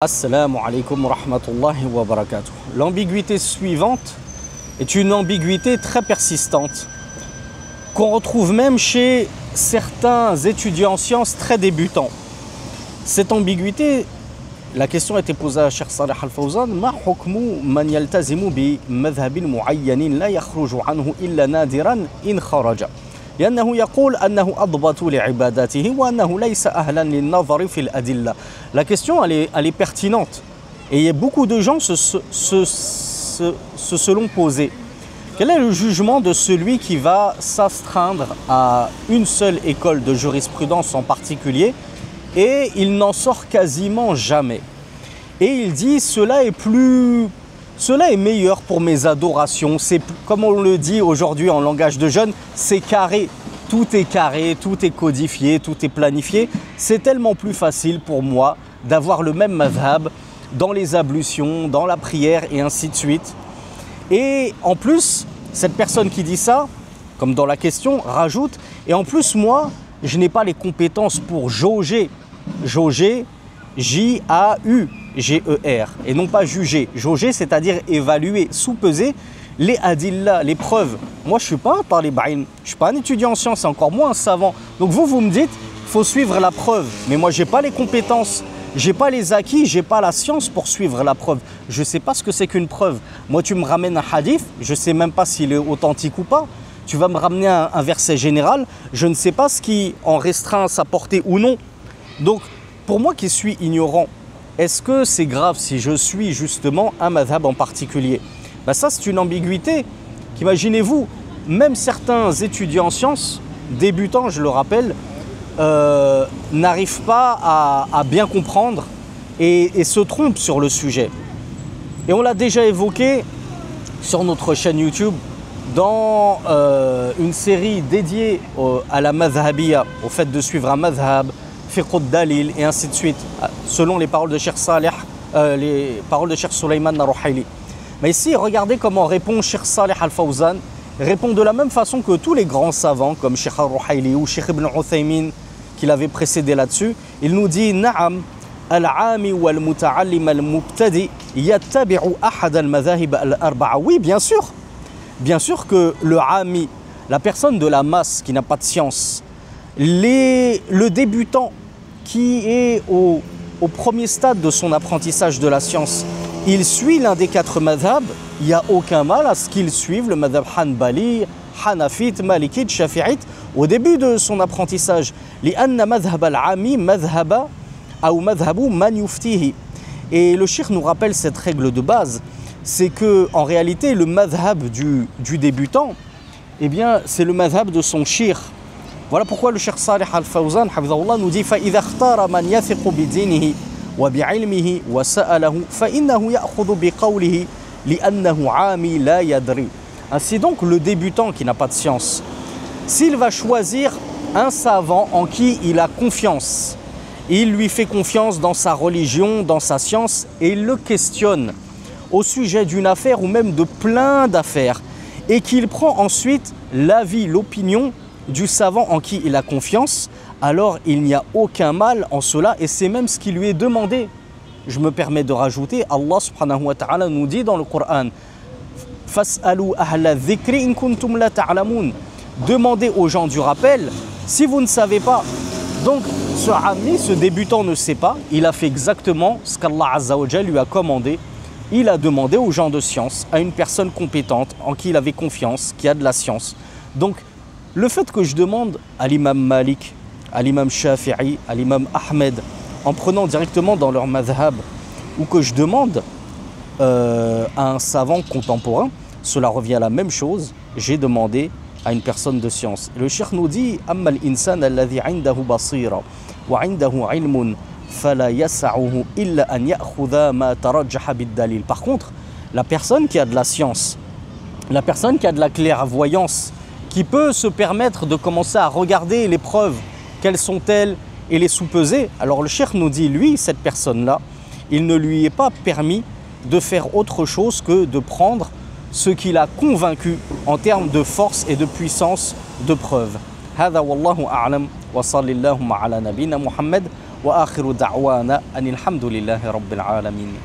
Assalamu alaikum wa rahmatullahi wa barakatuh. L'ambiguïté suivante est une ambiguïté très persistante qu'on retrouve même chez certains étudiants en sciences très débutants. Cette ambiguïté, la question a été posée à Cheikh Salih Al-Fawzan: Ma hukmu man yaltazimu bi madhhabin mu'ayyanin la yakhruju anhu illa nadiran in kharaja. لأنه يقول أنه أضبط لعباداته وأنه ليس أهلا للنظر في الأدلة. La question elle est pertinente et beaucoup de gens se l'ont posé. Quel est le jugement de celui qui va s'astreindre à une seule école de jurisprudence en particulier et il n'en sort quasiment jamais? Et il dit cela est meilleur pour mes adorations. C'est comme on le dit aujourd'hui en langage de jeunes, c'est carré, tout est codifié, tout est planifié. C'est tellement plus facile pour moi d'avoir le même madhab dans les ablutions, dans la prière et ainsi de suite. Et en plus, cette personne qui dit ça, comme dans la question, rajoute: et en plus moi, je n'ai pas les compétences pour jauger. Jauger, J-A-U-G-E-R, et non pas juger. Jauger, c'est-à-dire évaluer, sous-peser les adillah, les preuves. Moi, je ne suis pas un talib ilm, je ne suis pas un étudiant en sciences, et encore moins un savant. Donc vous me dites, il faut suivre la preuve. Mais moi, je n'ai pas les compétences, je n'ai pas les acquis, je n'ai pas la science pour suivre la preuve. Je ne sais pas ce que c'est qu'une preuve. Moi, tu me ramènes un hadith, je ne sais même pas s'il est authentique ou pas. Tu vas me ramener un verset général, je ne sais pas ce qui en restreint sa portée ou non. Donc, pour moi qui suis ignorant, est-ce que c'est grave si je suis justement un madhab en particulier? Ça, c'est une ambiguïté qu'imaginez-vous, même certains étudiants en sciences, débutants, je le rappelle, n'arrivent pas à bien comprendre et se trompent sur le sujet. Et on l'a déjà évoqué sur notre chaîne YouTube dans une série dédiée à la madhhabiyya, au fait de suivre un madhhab, fiqh al-dalil et ainsi de suite, selon les paroles de Cheikh Salih, les paroles de Cheikh Sulaiman Narouhaili. Mais ici, regardez comment répond Cheikh Salih Al-Fawzan. Il répond de la même façon que tous les grands savants comme Cheikh Al-Ruhaili ou Cheikh Ibn Uthaymin qui l'avait précédé là-dessus. Il nous dit: Na'am al-'ami wal-muta'allim al-mubtadi yattabi'u ahad al-madhahib al-arba'a. Oui, bien sûr que le 'ami, la personne de la masse qui n'a pas de science, le débutant qui est au premier stade de son apprentissage de la science, il suit l'un des 4 madhabs, il n'y a aucun mal à ce qu'il suive le madhab hanbali, hanafite, malikite, shafi'ite au début de son apprentissage. لأن مذهب العامي مذهب أو مذهب من يفتيه. Et le cheikh nous rappelle cette règle de base, c'est que en réalité le madhab du débutant, eh bien c'est le madhab de son cheikh. Voilà pourquoi le cheikh Salih Al-Fawzan nous dit: فإذا اختار من يثق بدينه وبعلمه وسأله فإنه يأخذ بقوله لأنه عامي لا يدري. Ainsi donc, le débutant qui n'a pas de science, s'il va choisir un savant en qui il a confiance, il lui fait confiance dans sa religion, dans sa science, et il le questionne au sujet d'une affaire ou même de plein d'affaires, et qu'il prend ensuite l'avis, l'opinion du savant en qui il a confiance, alors il n'y a aucun mal en cela et c'est même ce qui lui est demandé. Je me permets de rajouter, Allah subhanahu wa ta'ala nous dit dans le Coran: Fas'alu ahla dhikri in kuntum la ta'lamun. Demandez aux gens du rappel si vous ne savez pas. Donc ce ami, ce débutant ne sait pas, il a fait exactement ce qu'Allah Azza wa Jal lui a commandé. Il a demandé aux gens de science, à une personne compétente en qui il avait confiance, qui a de la science. Donc le fait que je demande à l'imam Malik, à l'imam Shafi'i, à l'imam Ahmed, en prenant directement dans leur madhab, ou que je demande à un savant contemporain, cela revient à la même chose. J'ai demandé à une personne de science. Le cheikh nous dit: Amma al-insan alladhi 'indahu basira wa 'indahu 'ilmun fala yas'uhu illa an ya'khudha ma tarajjaha bid-dalil. Par contre, la personne qui a de la science, la personne qui a de la clairvoyance, qui peut se permettre de commencer à regarder les preuves, quelles sont-elles, et les sous-peser, alors le cheikh nous dit, lui, cette personne-là, il ne lui est pas permis de faire autre chose que de prendre ce qu'il a convaincu en termes de force et de puissance de preuve. هذا والله أعلم وصلى اللهم على نبينا محمد wa akhiru da'wana anil hamdulillahi rabbil alamin.